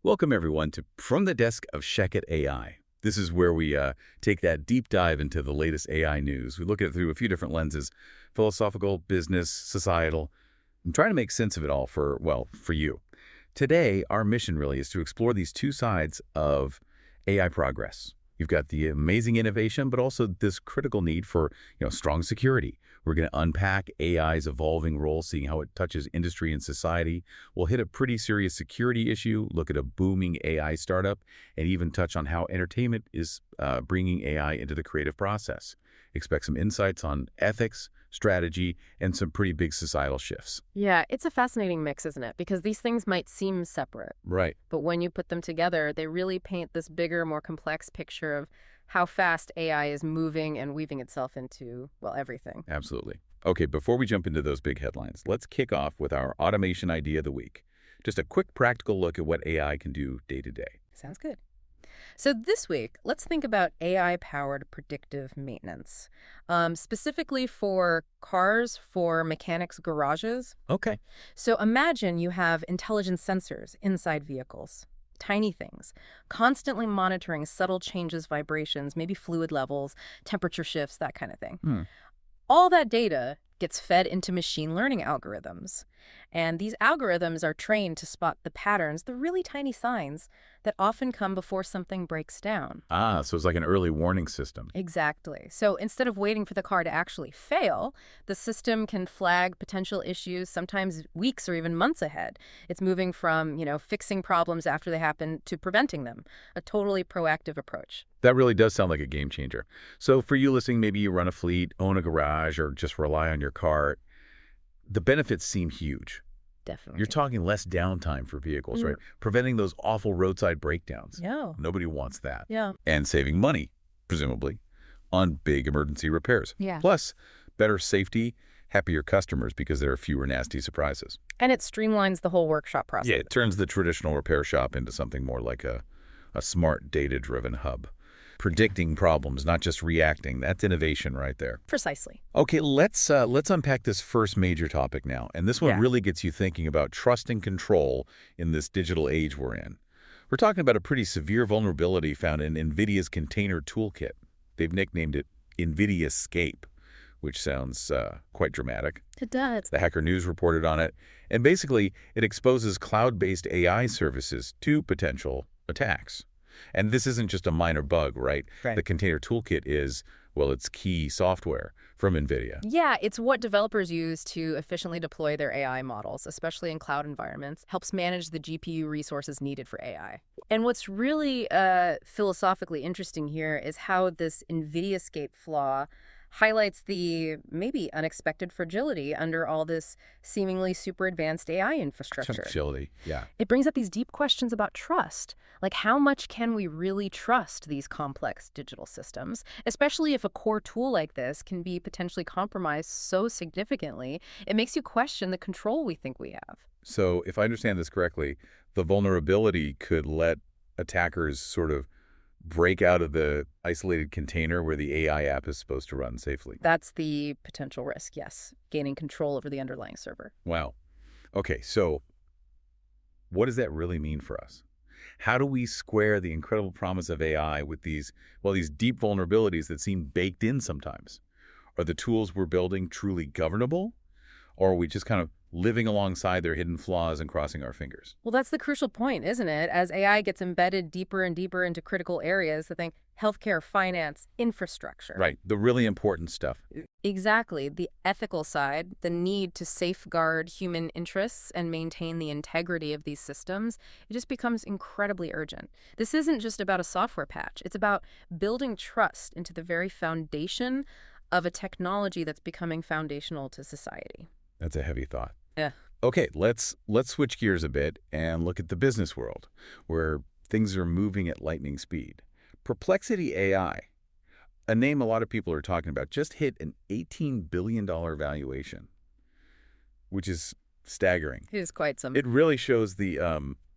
Welcome, everyone, to From the Desk of ShechetAI. This is where we take that deep dive into the latest AI news. We look at it through a few different lenses: philosophical, business, societal, and try to make sense of it all for you. Today, our mission really is to explore these two sides of AI progress. You've got the amazing innovation, but also this critical need for strong security. We're going to unpack AI's evolving role, seeing how it touches industry and society. We'll hit a pretty serious security issue, look at a booming AI startup, and even touch on how entertainment is bringing AI into the creative process. Expect some insights on ethics, strategy, and some pretty big societal shifts. Yeah, it's a fascinating mix, isn't it? Because these things might seem separate, Right. but when you put them together, they really paint this bigger, more complex picture of how fast AI is moving and weaving itself into, well, everything. Absolutely. Okay, before we jump into those big headlines, let's kick off with our automation idea of the week. Just a quick practical look at what AI can do day to day. Sounds good. So this week, let's think about AI-powered predictive maintenance, specifically for cars, for mechanics' garages. Okay. So imagine you have intelligent sensors inside vehicles, tiny things, constantly monitoring subtle changes, vibrations, maybe fluid levels, temperature shifts, that kind of thing. All that data gets fed into machine learning algorithms. And these algorithms are trained to spot the patterns, the really tiny signs that often come before something breaks down. Ah, so it's like an early warning system. Exactly. So instead of waiting for the car to actually fail, the system can flag potential issues sometimes weeks or even months ahead. It's moving from, fixing problems after they happen to preventing them, a totally proactive approach. That really does sound like a game changer. So for you listening, maybe you run a fleet, own a garage, or just rely on your car. The benefits seem huge. Definitely. You're talking less downtime for vehicles, right? Preventing those awful roadside breakdowns. Yeah. Nobody wants that. Yeah. And saving money, presumably, on big emergency repairs. Yeah. Plus, better safety, happier customers because there are fewer nasty surprises. And it streamlines the whole workshop process. Yeah, it turns the traditional repair shop into something more like a smart, data-driven hub. Predicting problems, not just reacting. That's innovation right there. Precisely. Okay, let's unpack this first major topic now. And this one Yeah. really gets you thinking about trust and control in this digital age we're in. We're talking about a pretty severe vulnerability found in NVIDIA's container toolkit. They've nicknamed it NVIDIAScape, which sounds quite dramatic. It does. The Hacker News reported on it. And basically, it exposes cloud-based AI services to potential attacks. And this isn't just a minor bug, right? Right. The container toolkit is, well, it's key software from NVIDIA. Yeah, it's what developers use to efficiently deploy their AI models, especially in cloud environments, helps manage the GPU resources needed for AI. And what's really philosophically interesting here is how this NVIDIAScape flaw highlights the maybe unexpected fragility under all this seemingly super advanced AI infrastructure. Fragility, yeah. It brings up these deep questions about trust. Like, how much can we really trust these complex digital systems, especially if a core tool like this can be potentially compromised so significantly? It makes you question the control we think we have. So if I understand this correctly, the vulnerability could let attackers sort of break out of the isolated container where the AI app is supposed to run safely. That's the potential risk, yes, gaining control over the underlying server. Wow. Okay, so what does that really mean for us? How do we square the incredible promise of AI with these deep vulnerabilities that seem baked in sometimes? Are the tools we're building truly governable? Or are we just kind of living alongside their hidden flaws and crossing our fingers? Well, that's the crucial point, isn't it? As AI gets embedded deeper and deeper into critical areas, I think healthcare, finance, infrastructure. Right, the really important stuff. Exactly. The ethical side, the need to safeguard human interests and maintain the integrity of these systems, it just becomes incredibly urgent. This isn't just about a software patch. It's about building trust into the very foundation of a technology that's becoming foundational to society. That's a heavy thought. Yeah. Okay, let's switch gears a bit and look at the business world, where things are moving at lightning speed. Perplexity AI, a name a lot of people are talking about, just hit an $18 billion valuation, which is staggering. It is quite some. It really shows the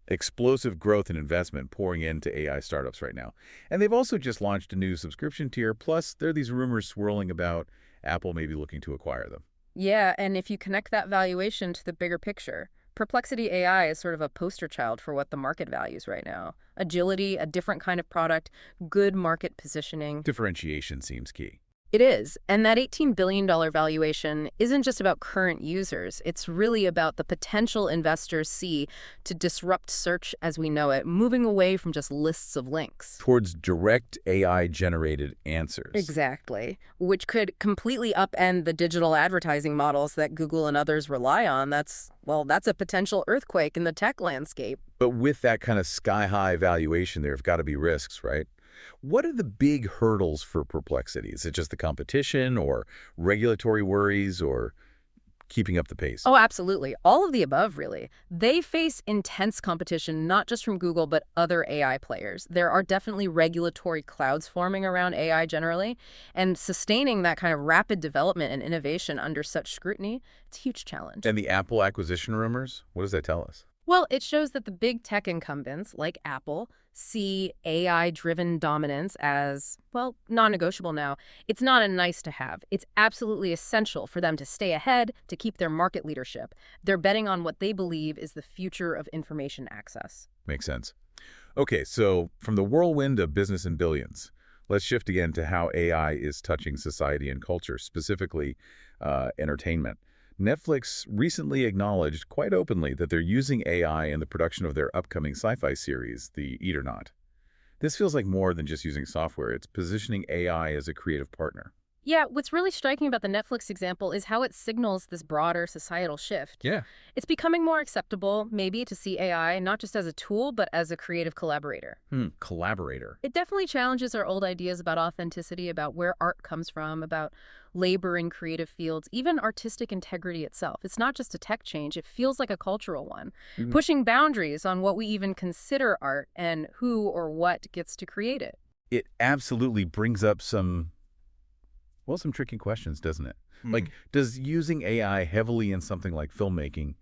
explosive growth and investment pouring into AI startups right now. And they've also just launched a new subscription tier, plus there are these rumors swirling about Apple maybe looking to acquire them. Yeah, and if you connect that valuation to the bigger picture, Perplexity AI is sort of a poster child for what the market values right now. Agility, a different kind of product, good market positioning. Differentiation seems key. It is. And that $18 billion valuation isn't just about current users. It's really about the potential investors see to disrupt search as we know it, moving away from just lists of links. Towards direct AI-generated answers. Exactly. Which could completely upend the digital advertising models that Google and others rely on. That's a potential earthquake in the tech landscape. But with that kind of sky-high valuation, there have got to be risks, right? What are the big hurdles for Perplexity? Is it just the competition or regulatory worries or keeping up the pace? Oh, absolutely. All of the above, really. They face intense competition, not just from Google, but other AI players. There are definitely regulatory clouds forming around AI generally, and sustaining that kind of rapid development and innovation under such scrutiny, it's a huge challenge. And the Apple acquisition rumors, what does that tell us? Well, it shows that the big tech incumbents, like Apple, see AI-driven dominance as, non-negotiable now. It's not a nice-to-have. It's absolutely essential for them to stay ahead, to keep their market leadership. They're betting on what they believe is the future of information access. Makes sense. Okay, so from the whirlwind of business and billions, let's shift again to how AI is touching society and culture, specifically entertainment. Netflix recently acknowledged quite openly that they're using AI in the production of their upcoming sci-fi series, The Eat or Not. This feels like more than just using software. It's positioning AI as a creative partner. Yeah, what's really striking about the Netflix example is how it signals this broader societal shift. Yeah. It's becoming more acceptable, maybe, to see AI not just as a tool, but as a creative collaborator. Collaborator. It definitely challenges our old ideas about authenticity, about where art comes from, about labor in creative fields, even artistic integrity itself. It's not just a tech change, it feels like a cultural one, pushing boundaries on what we even consider art and who or what gets to create it. It absolutely brings up some tricky questions, doesn't it? Like, does using AI heavily in something like filmmaking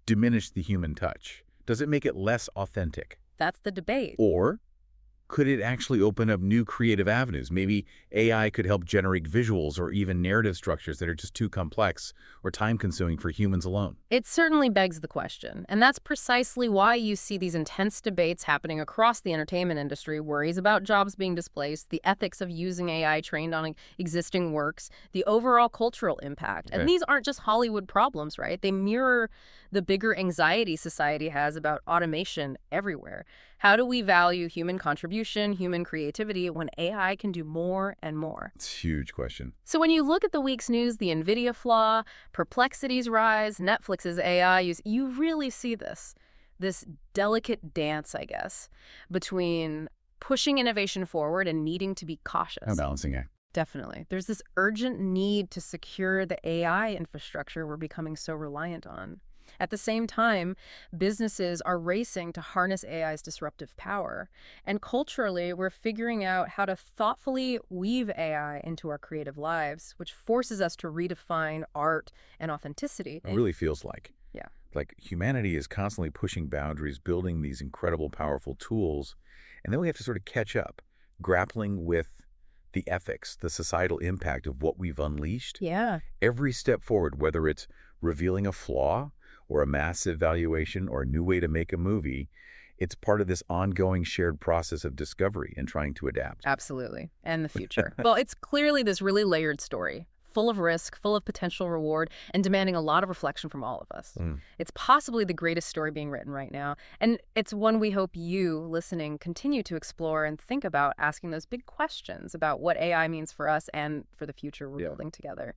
diminish the human touch? Does it make it less authentic? That's the debate. Or could it actually open up new creative avenues? Maybe AI could help generate visuals or even narrative structures that are just too complex or time-consuming for humans alone. It certainly begs the question, and that's precisely why you see these intense debates happening across the entertainment industry, worries about jobs being displaced, the ethics of using AI trained on existing works, the overall cultural impact. Okay. And these aren't just Hollywood problems, right? They mirror the bigger anxiety society has about automation everywhere. How do we value human contribution, human creativity, when AI can do more and more? It's a huge question. So when you look at the week's news, the NVIDIA flaw, Perplexity's rise, Netflix's AI use, you really see this delicate dance, I guess, between pushing innovation forward and needing to be cautious. A balancing act. Definitely. There's this urgent need to secure the AI infrastructure we're becoming so reliant on. At the same time, businesses are racing to harness AI's disruptive power. And culturally, we're figuring out how to thoughtfully weave AI into our creative lives, which forces us to redefine art and authenticity. It really feels like. Yeah. Like humanity is constantly pushing boundaries, building these incredible, powerful tools, and then we have to sort of catch up, grappling with the ethics, the societal impact of what we've unleashed. Yeah. Every step forward, whether it's revealing a flaw or a massive valuation or a new way to make a movie, it's part of this ongoing shared process of discovery and trying to adapt. Absolutely. And the future. Well, it's clearly this really layered story, full of risk, full of potential reward, and demanding a lot of reflection from all of us. It's possibly the greatest story being written right now, and it's one we hope you, listening, continue to explore and think about, asking those big questions about what AI means for us and for the future we're building together.